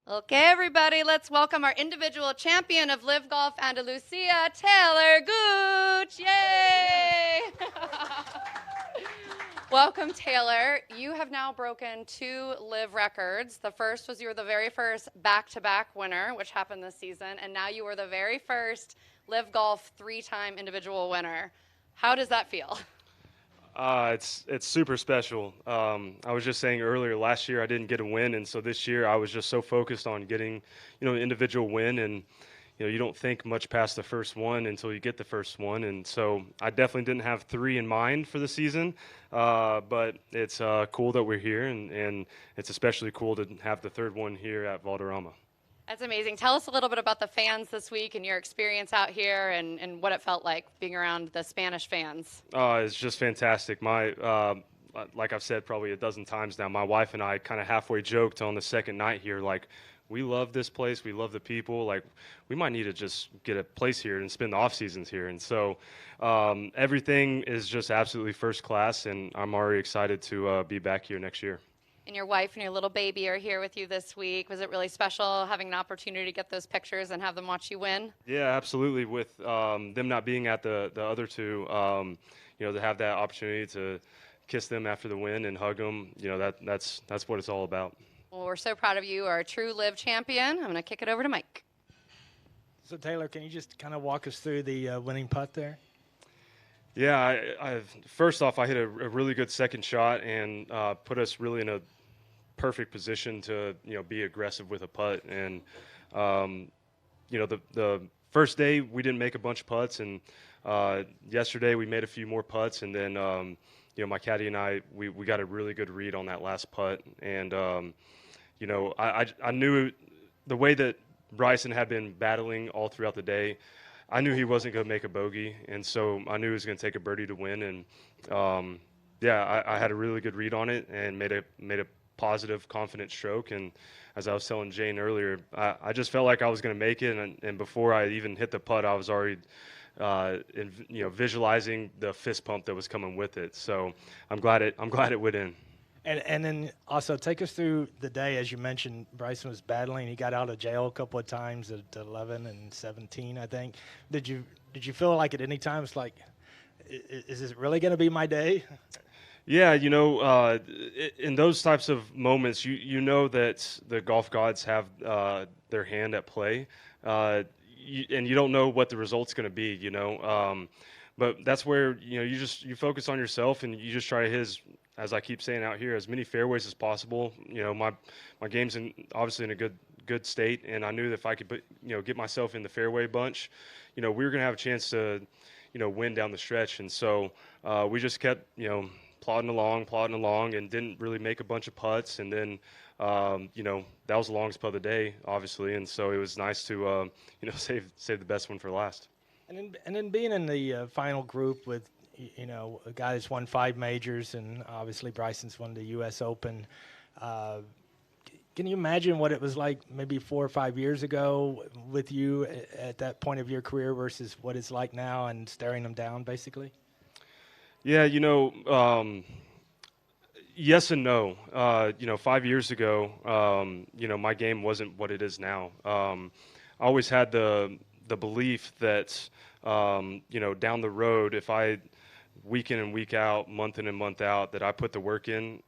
Okay, everybody, let's welcome our individual champion of LIV Golf Andalucia, Talor Gooch. Yay! Welcome, Talor. You have now broken 2 LIV records. The first was you were the very first back-to-back winner, which happened this season, and now you are the very first LIV Golf 3-time individual winner. How does that feel? It's super special. I was just saying earlier, last year I didn't get a win, and so this year I was just so focused on getting, an individual win, and you don't think much past the first one until you get the first one, and so I definitely didn't have 3 in mind for the season, but it's cool that we're here, and it's especially cool to have the third one here at Valderrama. That's amazing. Tell us a little bit about the fans this week and your experience out here and what it felt like being around the Spanish fans. It's just fantastic. Like I've said probably a dozen times now, my wife and I kind of halfway joked on the second night here, like, we love this place, we love the people, like, we might need to just get a place here and spend the off seasons here. And so everything is just absolutely first class, and I'm already excited to be back here next year. And your wife and your little baby are here with you this week. Was it really special having an opportunity to get those pictures and have them watch you win? Yeah, absolutely. With them not being at the other two, to have that opportunity to kiss them after the win and hug them, that's what it's all about. Well, we're so proud of you. You are a true LIV champion. I'm going to kick it over to Mike. So, Talor, can you just kind of walk us through the winning putt there? Yeah, first off, I hit a really good second shot and put us really in a perfect position to be aggressive with a putt. And the first day we didn't make a bunch of putts, and yesterday we made a few more putts, and then my caddy and I we got a really good read on that last putt. And I knew the way that Bryson had been battling all throughout the day, I knew he wasn't going to make a bogey, and so I knew he was going to take a birdie to win. And I had a really good read on it and made a positive, confident stroke. And as I was telling Jane earlier, I just felt like I was going to make it. And before I even hit the putt, I was already visualizing the fist pump that was coming with it. So I'm glad it went in. And then also take us through the day. As you mentioned, Bryson was battling. He got out of jail a couple of times at 11 and 17, I think. Did you feel like at any time it's like, is this really going to be my day? Yeah, in those types of moments, you know that the golf gods have their hand at play, and you don't know what the result's going to be, but that's where you focus on yourself, and you just try to hit, as I keep saying out here, as many fairways as possible. My game's obviously in a good state, and I knew that if I could get myself in the fairway bunch, we were going to have a chance to win down the stretch. And so we just kept plodding along, and didn't really make a bunch of putts. And then, that was the longest putt of the day, obviously. And so it was nice to, save the best one for last. And then being in the final group with, a guy that's won 5 majors, and obviously Bryson's won the U.S. Open. Can you imagine what it was like maybe 4 or 5 years ago with you at that point of your career versus what it's like now, and staring them down, basically? Yeah, yes and no. 5 years ago, my game wasn't what it is now. I always had the belief that, down the road, if I week in and week out, month in and month out, that I put the work in,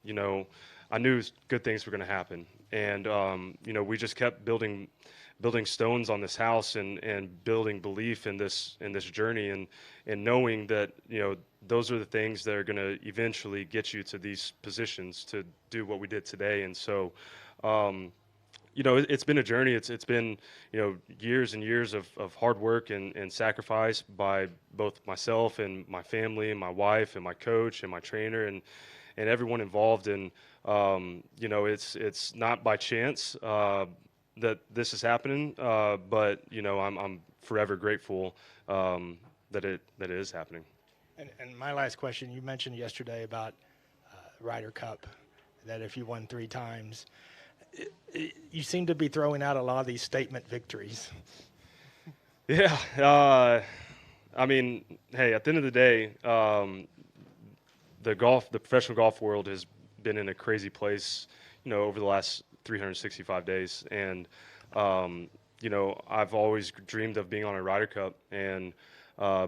I knew good things were going to happen. And, we just kept building stones on this house, and building belief in this journey, and knowing that, those are the things that are going to eventually get you to these positions to do what we did today. And so, it's been a journey. It's been, years and years of hard work and sacrifice by both myself and my family and my wife and my coach and my trainer and everyone involved. And, it's not by chance that this is happening, but, I'm forever grateful that it is happening. And my last question, you mentioned yesterday about Ryder Cup, that if you won 3 times, you seem to be throwing out a lot of these statement victories. Yeah. I mean, hey, at the end of the day, the professional golf world has been in a crazy place, over the last 365 days. And, you know, I've always dreamed of being on a Ryder Cup. And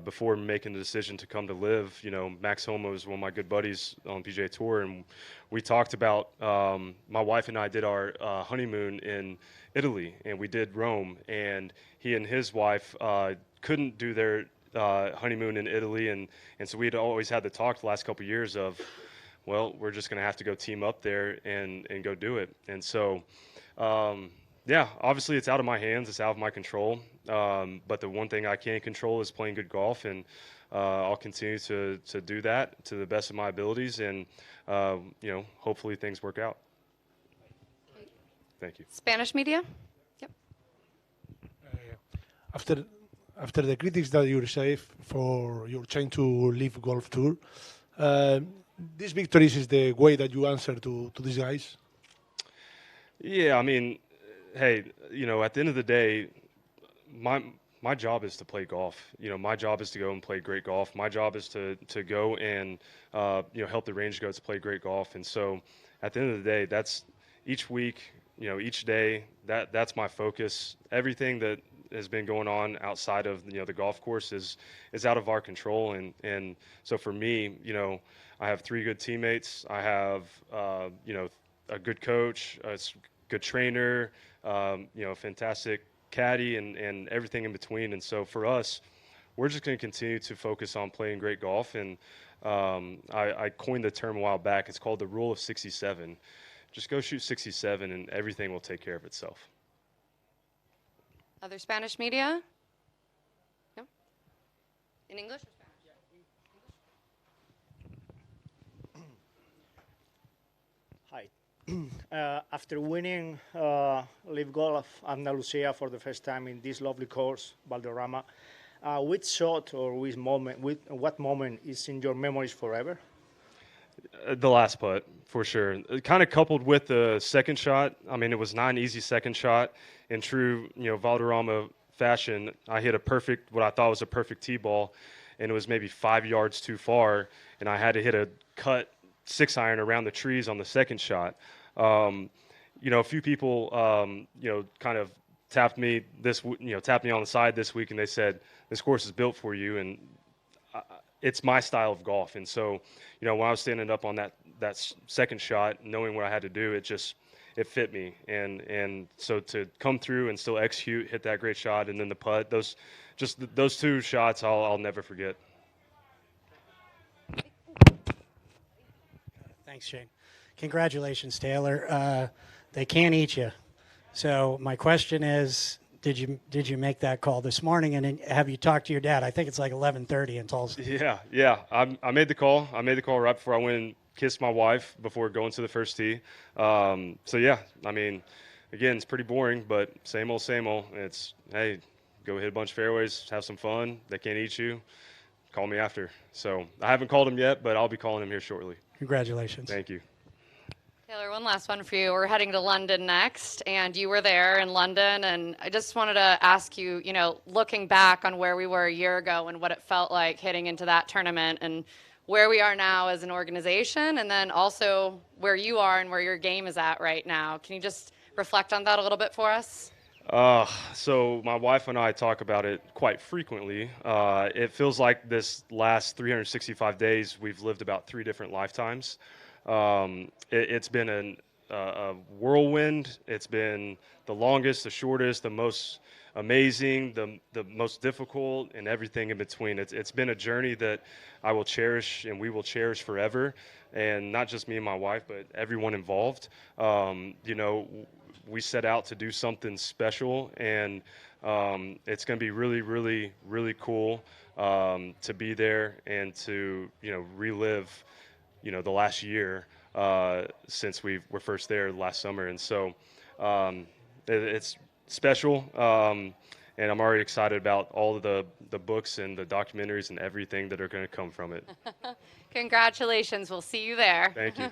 before making the decision to come to LIV, you know, Max Homa was one of my good buddies on PGA Tour, and we talked about, my wife and I did our honeymoon in Italy, and we did Rome, and he and his wife couldn't do their honeymoon in Italy, and so we'd always had the talk the last couple of years of, well, we're just going to have to go team up there and go do it. And so, yeah, obviously it's out of my hands, it's out of my control, but the one thing I can control is playing good golf, and I'll continue to do that to the best of my abilities, and you know, hopefully things work out. Thank you. Spanish media? Yep. After the critics that you received for your change to LIV Golf Tour, this victories is the way that you answer to these guys? Yeah, I mean, hey, you know, at the end of the day, my job is to play golf. You know, my job is to go and play great golf. My job is to go and you know, help the range goats play great golf. And so, at the end of the day, that's each week, you know, each day. That's my focus. Everything that has been going on outside of, you know, the golf course is out of our control. And so for me, you know, I have 3 good teammates. I have you know, a good coach, a good trainer, you know, fantastic caddy, and everything in between. And so for us, we're just going to continue to focus on playing great golf. And I coined the term a while back. It's called the rule of 67. Just go shoot 67 and everything will take care of itself. Other Spanish media? No? In English or Spanish? Hi. After winning LIV Golf Andalucia for the first time in this lovely course, Valderrama, which shot or which moment, what moment is in your memories forever? The last putt, for sure. Kind of coupled with the second shot. I mean, it was not an easy second shot. In true, you know, Valderrama fashion, I hit what I thought was a perfect tee ball, and it was maybe 5 yards too far, and I had to hit a cut 6-iron around the trees on the second shot. You know, a few people, you know, kind of tapped me on the side this week, and they said, this course is built for you, and it's my style of golf. And so, you know, when I was standing up on that second shot, knowing what I had to do, it fit me. And so to come through and still execute, hit that great shot, and then the putt, those 2 shots I'll never forget. Thanks, Shane. Congratulations, Talor. They can't eat you. So my question is, did you make that call this morning, and have you talked to your dad? I think it's like 11:30 in Tulsa. Yeah. I made the call. I made the call right before I went and kissed my wife before going to the first tee. So yeah, I mean, again, it's pretty boring, but same old, same old. It's, hey, go hit a bunch of fairways, have some fun. They can't eat you. Call me after. So I haven't called him yet, but I'll be calling him here shortly. Congratulations. Thank you. Talor, one last one for you. We're heading to London next, and you were there in London, and I just wanted to ask you, you know, looking back on where we were a year ago and what it felt like hitting into that tournament, and where we are now as an organization, and then also where you are and where your game is at right now. Can you just reflect on that a little bit for us? So my wife and I talk about it quite frequently. It feels like this last 365 days, we've lived about 3 different lifetimes. It's been a whirlwind. It's been the longest, the shortest, the most amazing, the most difficult, and everything in between. It's been a journey that I will cherish and we will cherish forever, and not just me and my wife, but everyone involved. You know, we set out to do something special, and it's going to be really, really, really cool to be there and to, you know, relive, you know, the last year since we were first there last summer. And so it's special, and I'm already excited about all of the books and the documentaries and everything that are going to come from it. Congratulations. We'll see you there. Thank you.